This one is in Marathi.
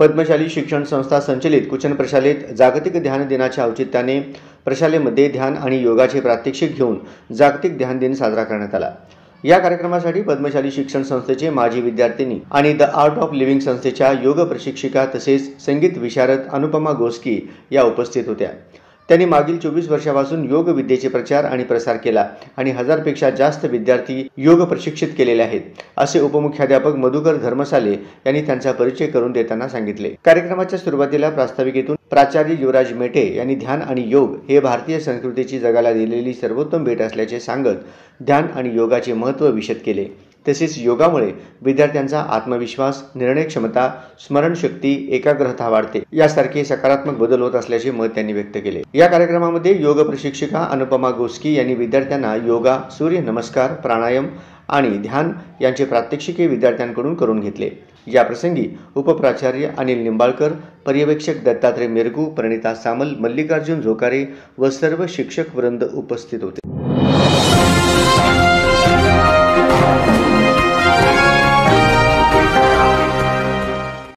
पद्मशाली शिक्षण संस्था संचलित कुचन प्रशालेत जागतिक ध्यान दिनाच्या औचित्याने प्रशालेमध्ये ध्यान आणि योगाचे प्रात्यक्षिक घेऊन जागतिक ध्यान दिन साजरा करण्यात आला। या कार्यक्रमासाठी पद्मशाली शिक्षण संस्थेचे माजी विद्यार्थिनी आणि द आर्ट ऑफ लिव्हिंग संस्थेच्या योग प्रशिक्षिका तसेच संगीत विशारद अनुपमा गोस्की या उपस्थित होत्या। त्यांनी मागील 24 वर्षांपासून योग विद्येचे प्रचार आणि प्रसार केला आणि 1000पेक्षा जास्त विद्यार्थी योग प्रशिक्षित केलेले आहेत, असे उपमुख्याध्यापक मधुकर धर्मसाले यांनी त्यांचा परिचय करून देताना सांगितले। कार्यक्रमाच्या सुरुवातीला प्रास्ताविकेतून प्राचार्य युवराज मेटे यांनी ध्यान आणि योग हे भारतीय संस्कृतीची जगाला दिलेली सर्वोत्तम भेट असल्याचे सांगत ध्यान आणि योगाचे महत्त्व विशद केले। तसेच योगामुळे विद्यार्थ्यांचा आत्मविश्वास, निर्णय क्षमता, स्मरणशक्ती, एकाग्रता वाढते यासारखे सकारात्मक बदल होत असल्याचे मत त्यांनी व्यक्त केले। या कार्यक्रमामध्ये योग प्रशिक्षिका अनुपमा गोस्की यांनी विद्यार्थ्यांना योगा, सूर्य नमस्कार, प्राणायाम आणि ध्यान यांचे प्रात्यक्षिके विद्यार्थ्यांकडून करून घेतले। या प्रसंगी उपप्राचार्य अनिल निंबाळकर, पर्यवेक्षक दत्तात्रय मेरगू, प्रणिता सामल, मल्लिकार्जुन झोकारे व सर्व शिक्षक वृंद उपस्थित होते।